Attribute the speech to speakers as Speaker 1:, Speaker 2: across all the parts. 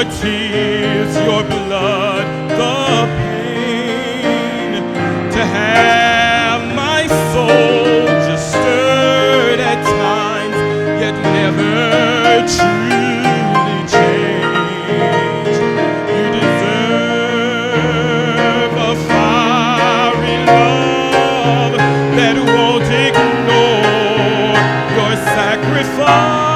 Speaker 1: your tears, your blood, the pain, to have my soul just stirred at times, yet never truly changed. You deserve a fiery love that won't ignore your sacrifice.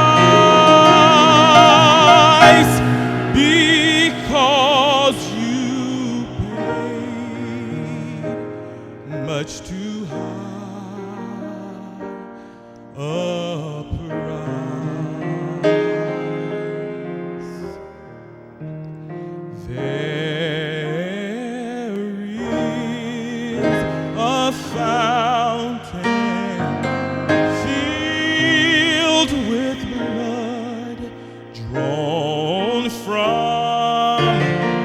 Speaker 1: Because you paid much too high a price. There is a fountain filled with blood drawn from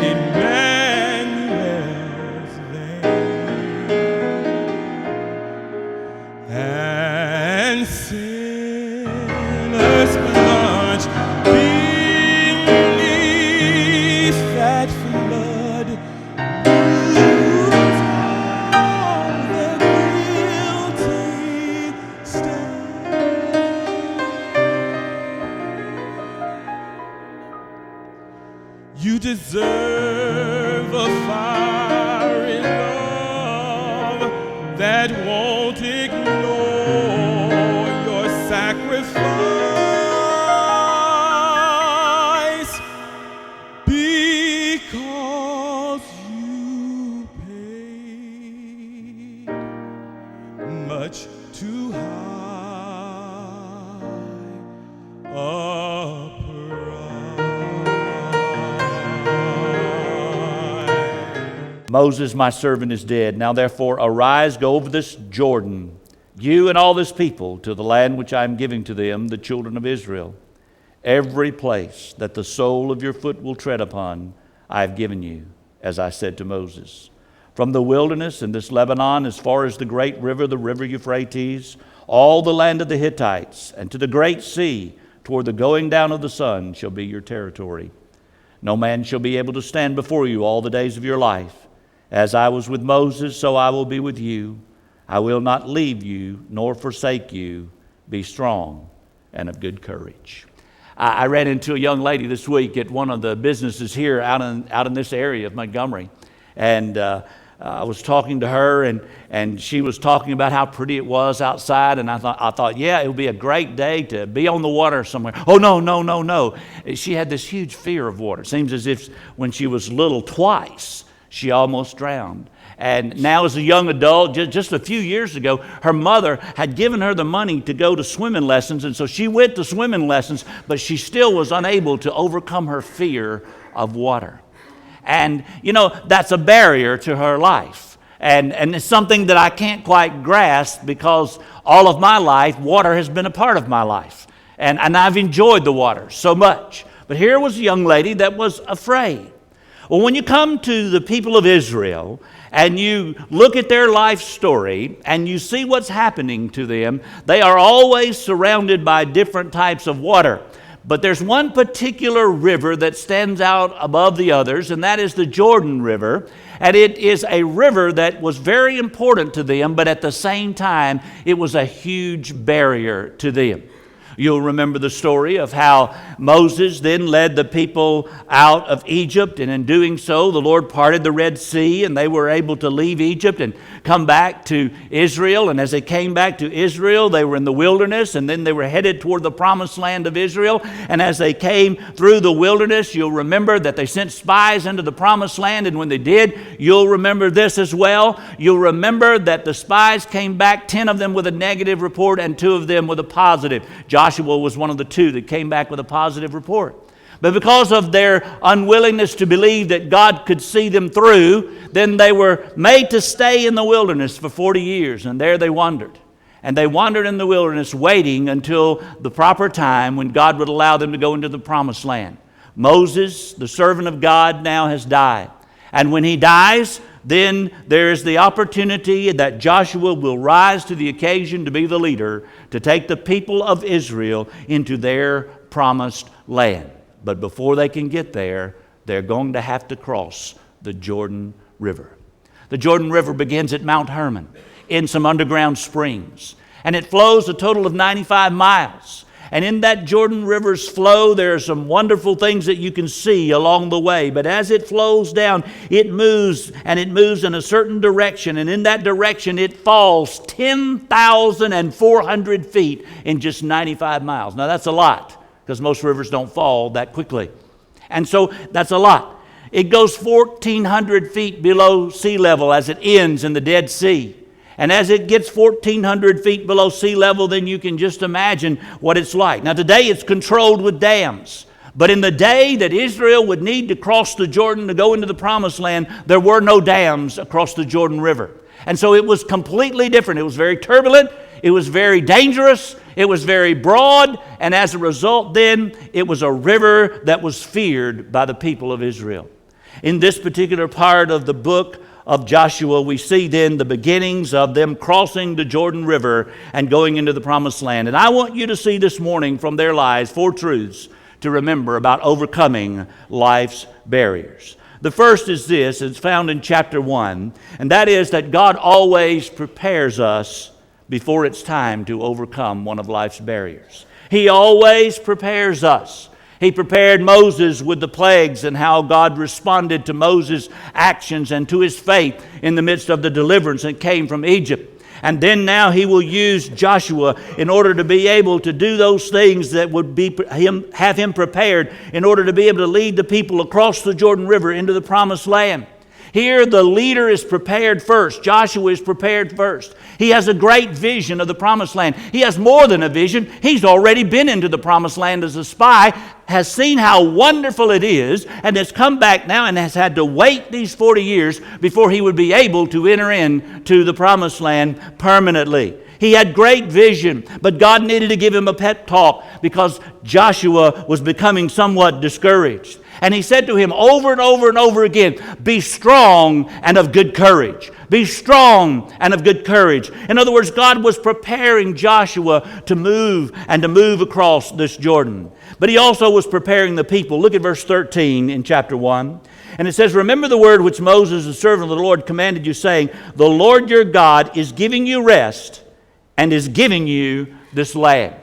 Speaker 1: Emmanuel's vein, and sinners plunge beneath that flood, lose all their guilty stain. You deserve a fiery love that won't ignore your sacrifice, because you paid much too high a price.
Speaker 2: Moses, my servant, is dead. Now therefore arise, go over this Jordan, you and all this people, to the land which I am giving to them, the children of Israel. Every place that the sole of your foot will tread upon, I have given you, as I said to Moses. From the wilderness and this Lebanon, as far as the great river, the river Euphrates, all the land of the Hittites, and to the great sea, toward the going down of the sun, shall be your territory. No man shall be able to stand before you all the days of your life. As I was with Moses, so I will be with you. I will not leave you nor forsake you. Be strong and of good courage. I ran into a young lady this week at one of the businesses here out in this area of Montgomery. And I was talking to her, and she was talking about how pretty it was outside. And I thought, yeah, it would be a great day to be on the water somewhere. Oh, no. She had this huge fear of water. It seems as if when she was little twice, she almost drowned. And now as a young adult, just a few years ago, her mother had given her the money to go to swimming lessons. And so she went to swimming lessons, but she still was unable to overcome her fear of water. And, that's a barrier to her life. And it's something that I can't quite grasp, because all of my life, water has been a part of my life. And I've enjoyed the water so much. But here was a young lady that was afraid. Well, when you come to the people of Israel and you look at their life story and you see what's happening to them, they are always surrounded by different types of water. But there's one particular river that stands out above the others, and that is the Jordan River. And it is a river that was very important to them, but at the same time, it was a huge barrier to them. You'll remember the story of how Moses then led the people out of Egypt, and in doing so, the Lord parted the Red Sea, and they were able to leave Egypt and come back to Israel. And as they came back to Israel, they were in the wilderness, and then they were headed toward the promised land of Israel. And as they came through the wilderness, you'll remember that they sent spies into the promised land, and when they did, you'll remember this as well. You'll remember that the spies came back, 10 of them with a negative report and 2 of them with a positive. Joshua was one of the 2 that came back with a positive report. But because of their unwillingness to believe that God could see them through, then they were made to stay in the wilderness for 40 years. And there they wandered. And they wandered in the wilderness, waiting until the proper time when God would allow them to go into the promised land. Moses, the servant of God, now has died. And when he dies, then there is the opportunity that Joshua will rise to the occasion to be the leader, to take the people of Israel into their promised land. But before they can get there, they're going to have to cross the Jordan River. The Jordan River begins at Mount Hermon in some underground springs, and it flows a total of 95 miles. And in that Jordan River's flow, there are some wonderful things that you can see along the way. But as it flows down, it moves, and it moves in a certain direction. And in that direction, it falls 10,400 feet in just 95 miles. Now, that's a lot, because most rivers don't fall that quickly. And so that's a lot. It goes 1,400 feet below sea level as it ends in the Dead Sea. And as it gets 1,400 feet below sea level, then you can just imagine what it's like. Now today it's controlled with dams. But in the day that Israel would need to cross the Jordan to go into the Promised Land, there were no dams across the Jordan River. And so it was completely different. It was very turbulent. It was very dangerous. It was very broad. And as a result then, it was a river that was feared by the people of Israel. In this particular part of the book of Joshua, we see then the beginnings of them crossing the Jordan River and going into the Promised Land. And I want you to see this morning from their lives 4 truths to remember about overcoming life's barriers. The first is this, it's found in chapter 1, and that is that God always prepares us before it's time to overcome one of life's barriers. He always prepares us. He prepared Moses with the plagues and how God responded to Moses' actions and to his faith in the midst of the deliverance that came from Egypt. And then now he will use Joshua in order to be able to do those things that would have him prepared in order to be able to lead the people across the Jordan River into the Promised Land. Here the leader is prepared first. Joshua is prepared first. He has a great vision of the Promised Land. He has more than a vision. He's already been into the Promised Land as a spy, has seen how wonderful it is, and has come back now and has had to wait these 40 years before he would be able to enter into the Promised Land permanently. He had great vision, but God needed to give him a pep talk because Joshua was becoming somewhat discouraged. And he said to him over and over and over again, be strong and of good courage. Be strong and of good courage. In other words, God was preparing Joshua to move across this Jordan. But he also was preparing the people. Look at verse 13 in chapter 1. And it says, remember the word which Moses, the servant of the Lord, commanded you, saying, the Lord your God is giving you rest and is giving you this land.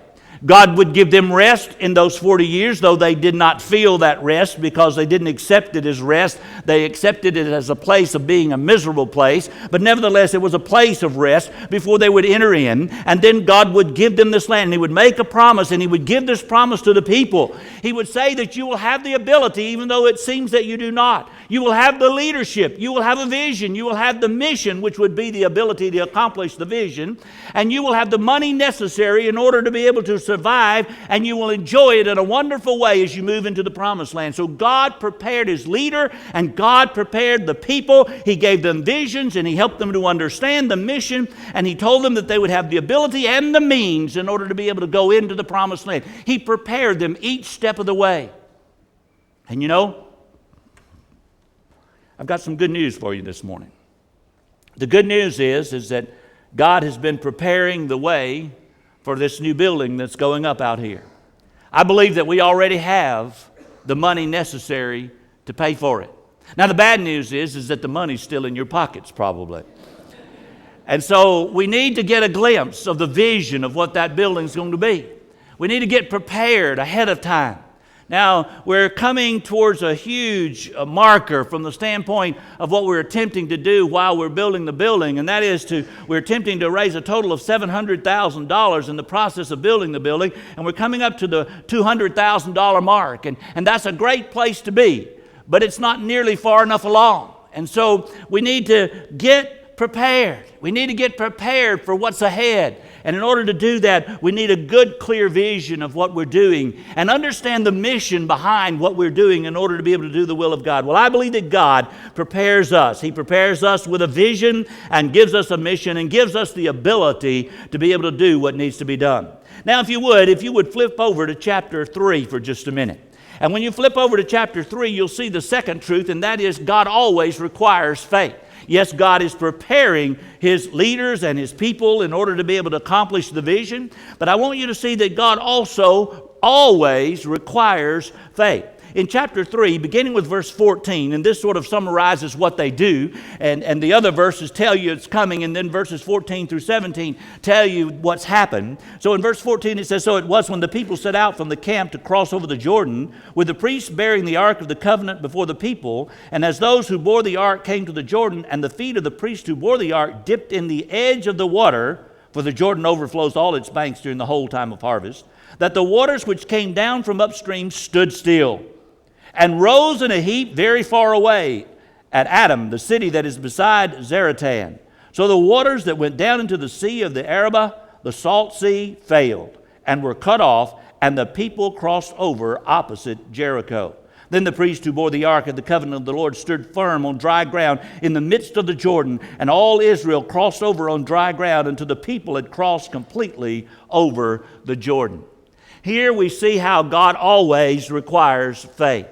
Speaker 2: God would give them rest in those 40 years, though they did not feel that rest because they didn't accept it as rest. They accepted it as a place of being a miserable place. But nevertheless, it was a place of rest before they would enter in. And then God would give them this land. And He would make a promise, and He would give this promise to the people. He would say that you will have the ability, even though it seems that you do not. You will have the leadership. You will have a vision. You will have the mission, which would be the ability to accomplish the vision. And you will have the money necessary in order to be able to survive, and you will enjoy it in a wonderful way as you move into the Promised Land. So God prepared His leader, and God prepared the people. He gave them visions, and He helped them to understand the mission, and He told them that they would have the ability and the means in order to be able to go into the Promised Land. He prepared them each step of the way. And you know, I've got some good news for you this morning. The good news is that God has been preparing the way for this new building that's going up out here. I believe that we already have the money necessary to pay for it. Now the bad news is that the money's still in your pockets probably. And so we need to get a glimpse of the vision of what that building's going to be. We need to get prepared ahead of time. Now, we're coming towards a huge marker from the standpoint of what we're attempting to do while we're building the building, and that is we're attempting to raise a total of $700,000 in the process of building the building, and we're coming up to the $200,000 mark, and that's a great place to be, but it's not nearly far enough along. And so we need to get prepared. We need to get prepared for what's ahead. And in order to do that, we need a good, clear vision of what we're doing and understand the mission behind what we're doing in order to be able to do the will of God. Well, I believe that God prepares us. He prepares us with a vision and gives us a mission and gives us the ability to be able to do what needs to be done. Now, if you would flip over to chapter 3 for just a minute. And when you flip over to chapter 3, you'll see the second truth, and that is God always requires faith. Yes, God is preparing His leaders and His people in order to be able to accomplish the vision. But I want you to see that God also always requires faith. In chapter 3, beginning with verse 14, and this sort of summarizes what they do, and the other verses tell you it's coming, and then verses 14 through 17 tell you what's happened. So in verse 14 it says, "So it was when the people set out from the camp to cross over the Jordan, with the priests bearing the ark of the covenant before the people, and as those who bore the ark came to the Jordan, and the feet of the priest who bore the ark dipped in the edge of the water, for the Jordan overflows all its banks during the whole time of harvest, that the waters which came down from upstream stood still, and rose in a heap very far away at Adam, the city that is beside Zaratan. So the waters that went down into the sea of the Arabah, the salt sea, failed, and were cut off, and the people crossed over opposite Jericho. Then the priest who bore the ark of the covenant of the Lord stood firm on dry ground in the midst of the Jordan, and all Israel crossed over on dry ground until the people had crossed completely over the Jordan." Here we see how God always requires faith.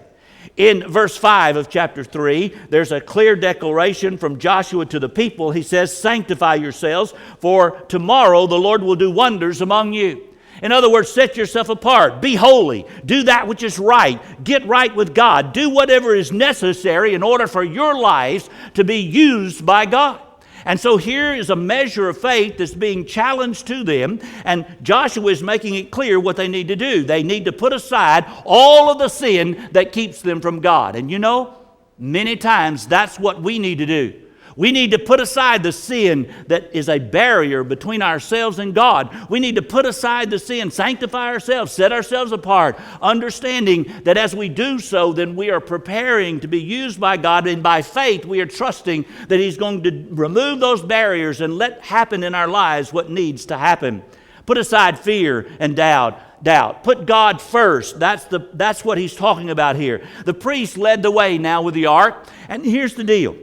Speaker 2: In verse 5 of chapter 3, there's a clear declaration from Joshua to the people. He says, "Sanctify yourselves, for tomorrow the Lord will do wonders among you." In other words, set yourself apart. Be holy. Do that which is right. Get right with God. Do whatever is necessary in order for your lives to be used by God. And so here is a measure of faith that's being challenged to them, and Joshua is making it clear what they need to do. They need to put aside all of the sin that keeps them from God. And you know, many times that's what we need to do. We need to put aside the sin that is a barrier between ourselves and God. We need to put aside the sin, sanctify ourselves, set ourselves apart, understanding that as we do so, then we are preparing to be used by God, and by faith we are trusting that He's going to remove those barriers and let happen in our lives what needs to happen. Put aside fear and doubt. Put God first. That's what he's talking about here. The priest led the way now with the ark, and here's the deal.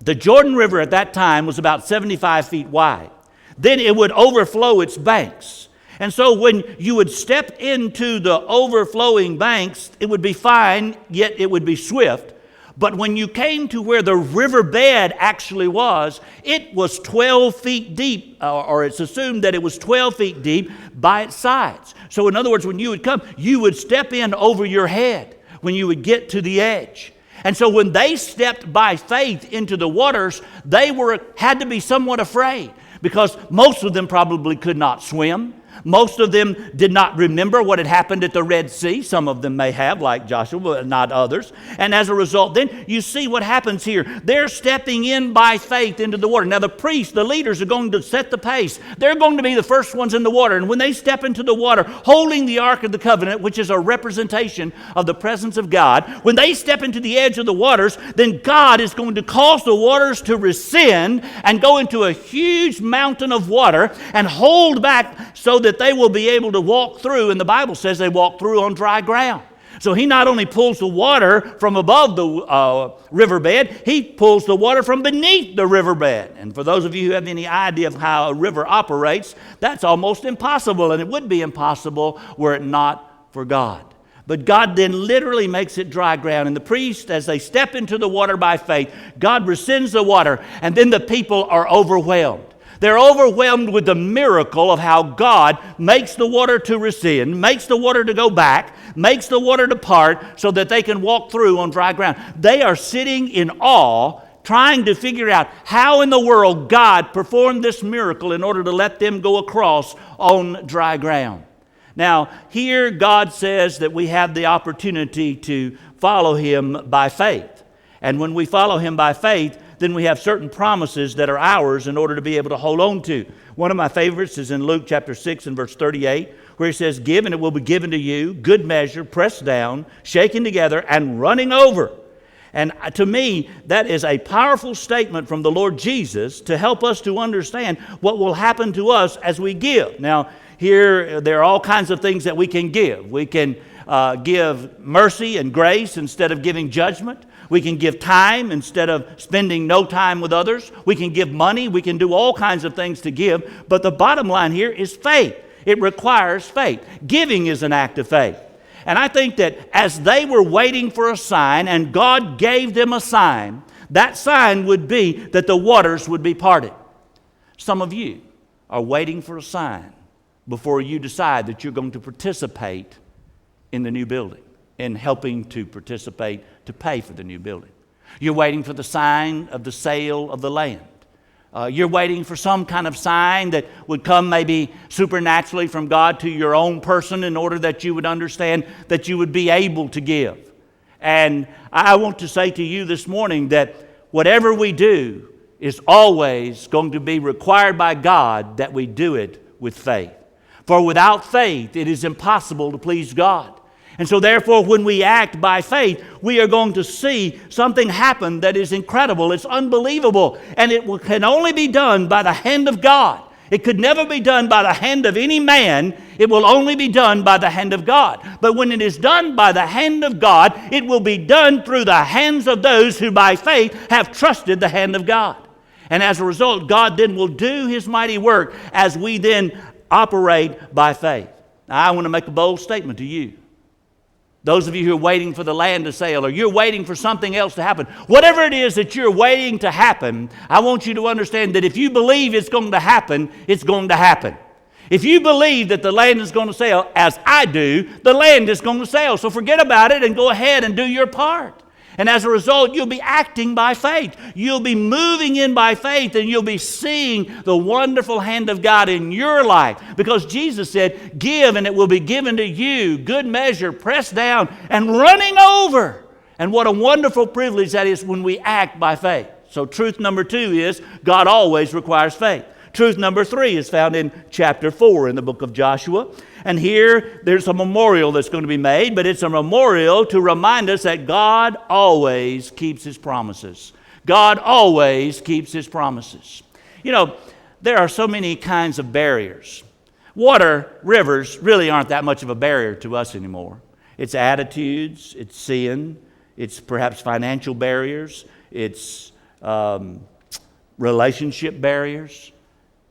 Speaker 2: The Jordan River at that time was about 75 feet wide. Then it would overflow its banks. And so when you would step into the overflowing banks, it would be fine, yet it would be swift. But when you came to where the riverbed actually was, it was 12 feet deep, or it's assumed that it was 12 feet deep by its sides. So in other words, when you would come, you would step in over your head when you would get to the edge. And so when they stepped by faith into the waters, they had to be somewhat afraid, because most of them probably could not swim. Most of them did not remember what had happened at the Red Sea. Some of them may have, like Joshua, but not others. And as a result, then you see what happens here. They're stepping in by faith into the water. Now the priests, the leaders, are going to set the pace. They're going to be the first ones in the water. And when they step into the water, holding the Ark of the Covenant, which is a representation of the presence of God, when they step into the edge of the waters, then God is going to cause the waters to rescind and go into a huge mountain of water and hold back so that they will be able to walk through, and the Bible says they walk through on dry ground. So he not only pulls the water from above the riverbed, he pulls the water from beneath the riverbed. And for those of you who have any idea of how a river operates, that's almost impossible, and it would be impossible were it not for God. But God then literally makes it dry ground, and the priests, as they step into the water by faith, God rescinds the water, and then the people are overwhelmed. They're overwhelmed with the miracle of how God makes the water to rescind, makes the water to go back, makes the water to part so that they can walk through on dry ground. They are sitting in awe, trying to figure out how in the world God performed this miracle in order to let them go across on dry ground. Now, here God says that we have the opportunity to follow Him by faith. And when we follow Him by faith, then we have certain promises that are ours in order to be able to hold on to. One of my favorites is in Luke chapter 6 and verse 38, where He says, "Give and it will be given to you, good measure, pressed down, shaken together, and running over." And to me, that is a powerful statement from the Lord Jesus to help us to understand what will happen to us as we give. Now, here there are all kinds of things that we can give. We can give mercy and grace instead of giving judgment. We can give time instead of spending no time with others. We can give money. We can do all kinds of things to give. But the bottom line here is faith. It requires faith. Giving is an act of faith. And I think that as they were waiting for a sign and God gave them a sign, that sign would be that the waters would be parted. Some of you are waiting for a sign before you decide that you're going to participate in the new building and helping to participate to pay for the new building. You're waiting for the sign of the sale of the land. You're waiting for some kind of sign that would come maybe supernaturally from God to your own person in order that you would understand that you would be able to give. And I want to say to you this morning that whatever we do is always going to be required by God that we do it with faith. For without faith, it is impossible to please God. And so therefore, when we act by faith, we are going to see something happen that is incredible. It's unbelievable. And it can only be done by the hand of God. It could never be done by the hand of any man. It will only be done by the hand of God. But when it is done by the hand of God, it will be done through the hands of those who by faith have trusted the hand of God. And as a result, God then will do His mighty work as we then operate by faith. Now, I want to make a bold statement to you. Those of you who are waiting for the land to sale, or you're waiting for something else to happen, whatever it is that you're waiting to happen, I want you to understand that if you believe it's going to happen, it's going to happen. If you believe that the land is going to sell, as I do, the land is going to sell. So forget about it and go ahead and do your part. And as a result, you'll be acting by faith. You'll be moving in by faith, and you'll be seeing the wonderful hand of God in your life. Because Jesus said, give and it will be given to you, good measure, pressed down and running over. And what a wonderful privilege that is when we act by faith. So truth number 2 is God always requires faith. Truth number 3 is found in chapter 4 in the book of Joshua. And here there's a memorial that's going to be made, but it's a memorial to remind us that God always keeps His promises. God always keeps His promises. You know, there are so many kinds of barriers. Water, rivers really aren't that much of a barrier to us anymore. It's attitudes, it's sin, it's perhaps financial barriers, it's relationship barriers.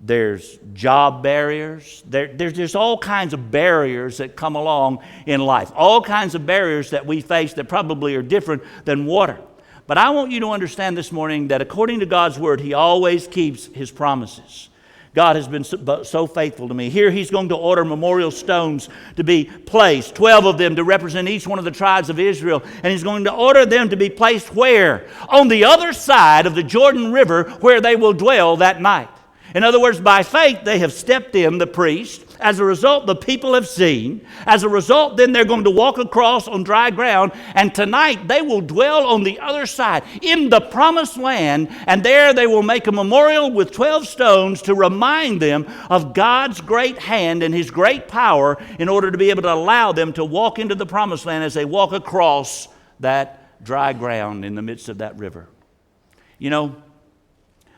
Speaker 2: There's job barriers. There's all kinds of barriers that come along in life. All kinds of barriers that we face that probably are different than water. But I want you to understand this morning that according to God's Word, He always keeps His promises. God has been so faithful to me. Here He's going to order memorial stones to be placed, 12 of them to represent each one of the tribes of Israel. And He's going to order them to be placed where? On the other side of the Jordan River, where they will dwell that night. In other words, by faith, they have stepped in, the priest. As a result, the people have seen. As a result, then they're going to walk across on dry ground. And tonight, they will dwell on the other side in the promised land. And there they will make a memorial with 12 stones to remind them of God's great hand and His great power in order to be able to allow them to walk into the promised land as they walk across that dry ground in the midst of that river. You know,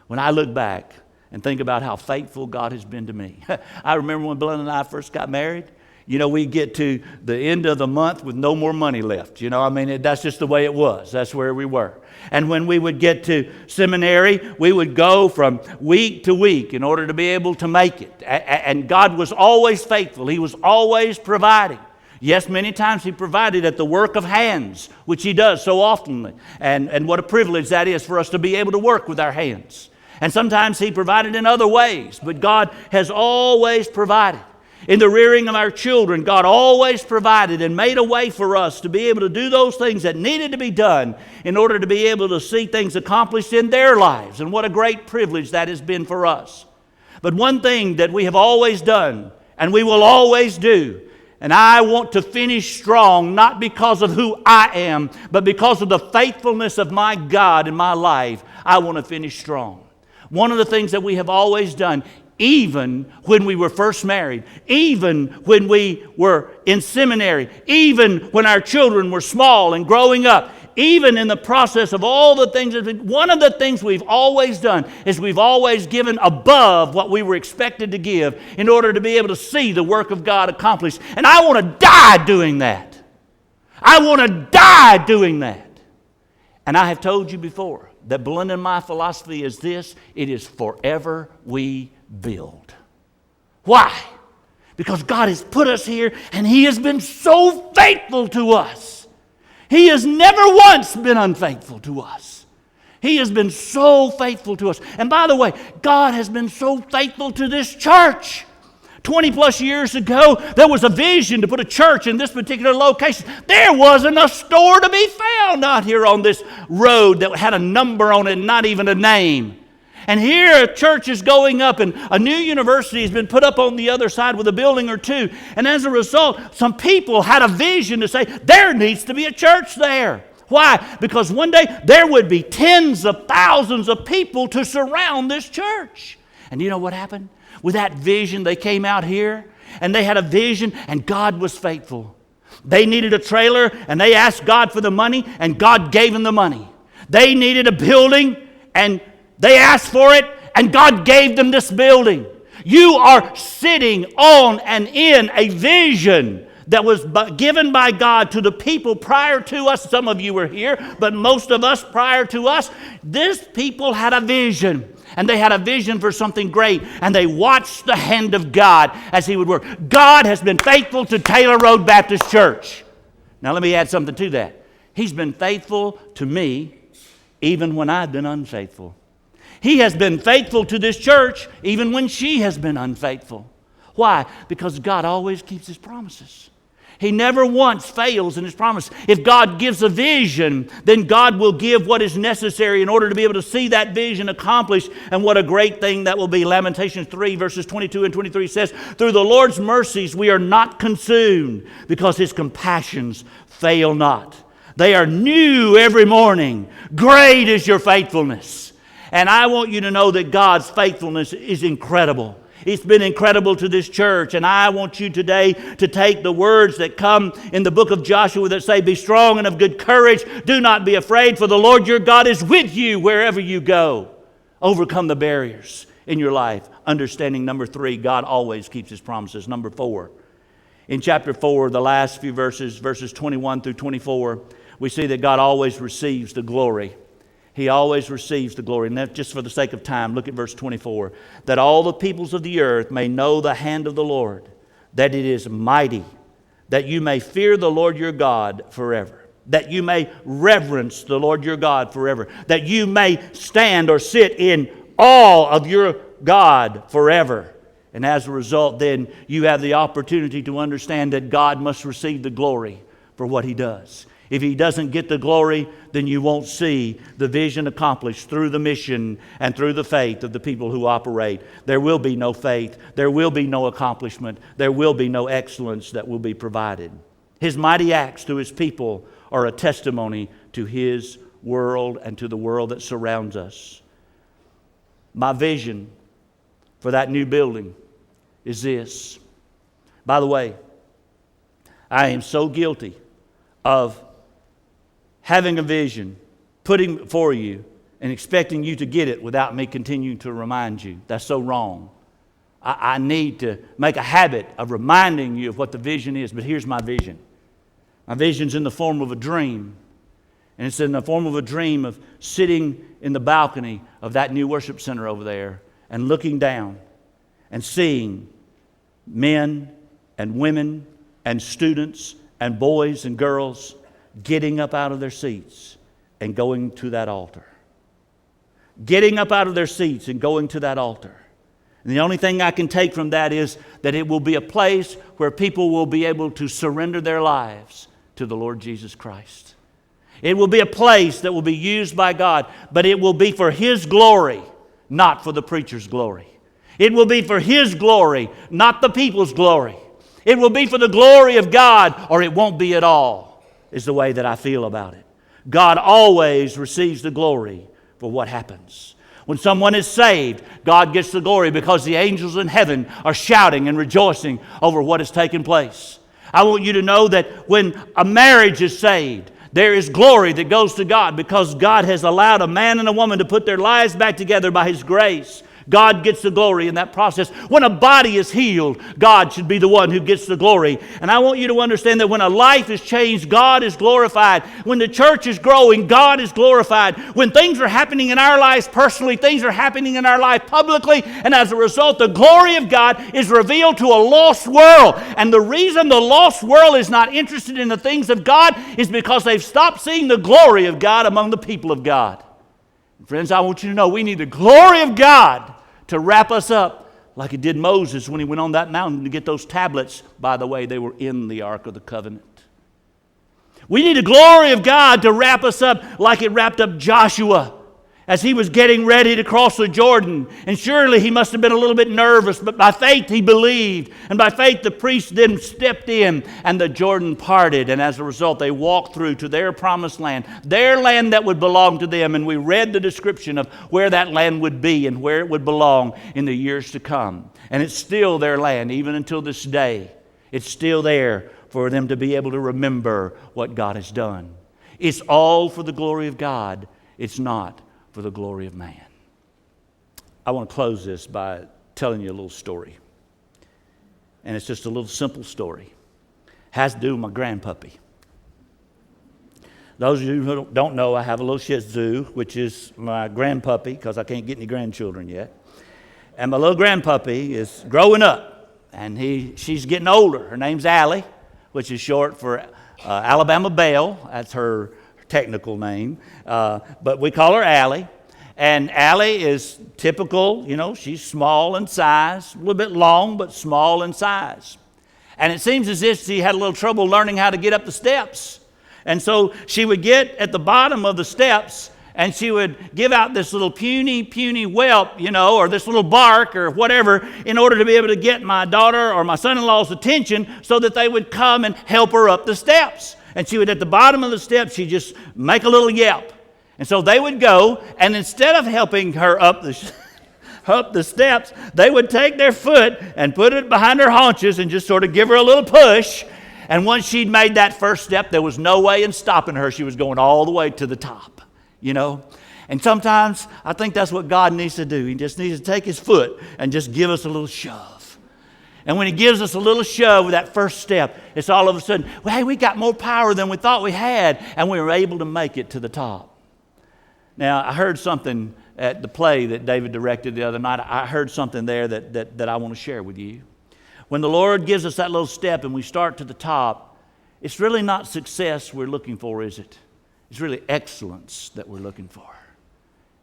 Speaker 2: when I look back and think about how faithful God has been to me. I remember when Belinda and I first got married. You know, we get to the end of the month with no more money left. You know, I mean, that's just the way it was. That's where we were. And when we would get to seminary, we would go from week to week in order to be able to make it. And God was always faithful. He was always providing. Yes, many times He provided at the work of hands, which He does so often. And what a privilege that is for us to be able to work with our hands. And sometimes He provided in other ways, but God has always provided. In the rearing of our children, God always provided and made a way for us to be able to do those things that needed to be done in order to be able to see things accomplished in their lives. And what a great privilege that has been for us. But one thing that we have always done, and we will always do, and I want to finish strong, not because of who I am, but because of the faithfulness of my God in my life, I want to finish strong. One of the things that we have always done, even when we were first married, even when we were in seminary, even when our children were small and growing up, even in the process of all the things, one of the things we've always done is we've always given above what we were expected to give in order to be able to see the work of God accomplished. And I want to die doing that. I want to die doing that. And I have told you before that Belinda and my philosophy is this: it is forever we build. Why? Because God has put us here and He has been so faithful to us. He has never once been unfaithful to us. He has been so faithful to us. And by the way, God has been so faithful to this church. 20 plus years ago, there was a vision to put a church in this particular location. There wasn't a store to be found out here on this road that had a number on it, not even a name. And here a church is going up, and a new university has been put up on the other side with a building or two. And as a result, some people had a vision to say, there needs to be a church there. Why? Because one day there would be tens of thousands of people to surround this church. And you know what happened? With that vision, they came out here, and they had a vision, and God was faithful. They needed a trailer, and they asked God for the money, and God gave them the money. They needed a building, and they asked for it, and God gave them this building. You are sitting on and in a vision that was given by God to the people prior to us. Some of you were here, but most of us prior to us, this people had a vision. And they had a vision for something great. And they watched the hand of God as He would work. God has been faithful to Taylor Road Baptist Church. Now let me add something to that. He's been faithful to me even when I've been unfaithful. He has been faithful to this church even when she has been unfaithful. Why? Because God always keeps His promises. He never once fails in His promise. If God gives a vision, then God will give what is necessary in order to be able to see that vision accomplished. And what a great thing that will be. Lamentations 3 verses 22 and 23 says, through the Lord's mercies we are not consumed, because His compassions fail not. They are new every morning. Great is your faithfulness. And I want you to know that God's faithfulness is incredible. It's been incredible to this church. And I want you today to take the words that come in the book of Joshua that say, be strong and of good courage. Do not be afraid, for the Lord your God is with you wherever you go. Overcome the barriers in your life. Understanding number 3, God always keeps His promises. Number 4, in chapter 4, the last few verses 21 through 24, we see that God always receives the glory. He always receives the glory. And that, just for the sake of time, look at verse 24. That all the peoples of the earth may know the hand of the Lord, that it is mighty, that you may fear the Lord your God forever, that you may reverence the Lord your God forever, that you may stand or sit in awe of your God forever. And as a result, then, you have the opportunity to understand that God must receive the glory for what He does. If He doesn't get the glory, then you won't see the vision accomplished through the mission and through the faith of the people who operate. There will be no faith. There will be no accomplishment. There will be no excellence that will be provided. His mighty acts to His people are a testimony to His world and to the world that surrounds us. My vision for that new building is this. By the way, I am so guilty of having a vision, putting it before you, and expecting you to get it without me continuing to remind you. That's so wrong. I need to make a habit of reminding you of what the vision is. But here's my vision. My vision's in the form of a dream. And it's in the form of a dream of sitting in the balcony of that new worship center over there and looking down and seeing men and women and students and boys and girls getting up out of their seats and going to that altar. Getting up out of their seats and going to that altar. And the only thing I can take from that is that it will be a place where people will be able to surrender their lives to the Lord Jesus Christ. It will be a place that will be used by God, but it will be for His glory, not for the preacher's glory. It will be for His glory, not the people's glory. It will be for the glory of God, or it won't be at all, is the way that I feel about it. God always receives the glory for what happens. When someone is saved, God gets the glory because the angels in heaven are shouting and rejoicing over what has taken place. I want you to know that when a marriage is saved, there is glory that goes to God because God has allowed a man and a woman to put their lives back together by His grace. God gets the glory in that process. When a body is healed, God should be the one who gets the glory. And I want you to understand that when a life is changed, God is glorified. When the church is growing, God is glorified. When things are happening in our lives personally, things are happening in our life publicly, and as a result, the glory of God is revealed to a lost world. And the reason the lost world is not interested in the things of God is because they've stopped seeing the glory of God among the people of God. Friends, I want you to know we need the glory of God to wrap us up like it did Moses when he went on that mountain to get those tablets. By the way, they were in the Ark of the Covenant. We need the glory of God to wrap us up like it wrapped up Joshua as he was getting ready to cross the Jordan. And surely he must have been a little bit nervous, but by faith he believed. And by faith the priests then stepped in and the Jordan parted. And as a result they walked through to their promised land, their land that would belong to them. And we read the description of where that land would be and where it would belong in the years to come. And it's still their land, even until this day. It's still there for them to be able to remember what God has done. It's all for the glory of God. It's not for the glory of man. I want to close this by telling you a little story. And it's just a little simple story. It has to do with my grandpuppy. Those of you who don't know, I have a little Shih Tzu, which is my grandpuppy, because I can't get any grandchildren yet. And my little grandpuppy is growing up, and she's getting older. Her name's Allie, which is short for Alabama Belle. That's her technical name, but we call her Allie. And Allie is typical, she's small in size, a little bit long, but small in size. And it seems as if she had a little trouble learning how to get up the steps. And so she would get at the bottom of the steps and she would give out this little puny whelp, or this little bark or whatever, in order to be able to get my daughter or my son-in-law's attention so that they would come and help her up the steps. And she would, at the bottom of the steps, she'd just make a little yelp. And so they would go, and instead of helping her up the steps, they would take their foot and put it behind her haunches and just sort of give her a little push. And once she'd made that first step, there was no way in stopping her. She was going all the way to the top, And sometimes I think that's what God needs to do. He just needs to take his foot and just give us a little shove. And when he gives us a little shove with that first step, it's all of a sudden, well, hey, we got more power than we thought we had, and we were able to make it to the top. Now, I heard something at the play that David directed the other night. I heard something there that I want to share with you. When the Lord gives us that little step and we start to the top, it's really not success we're looking for, is it? It's really excellence that we're looking for.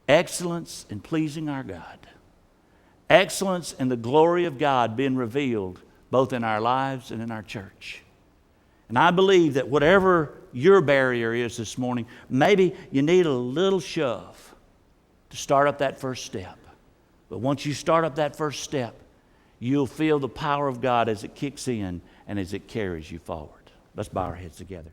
Speaker 2: Excellence in pleasing our God. Excellence in the glory of God being revealed both in our lives and in our church. And I believe that whatever your barrier is this morning, maybe you need a little shove to start up that first step. But once you start up that first step, you'll feel the power of God as it kicks in and as it carries you forward. Let's bow our heads together.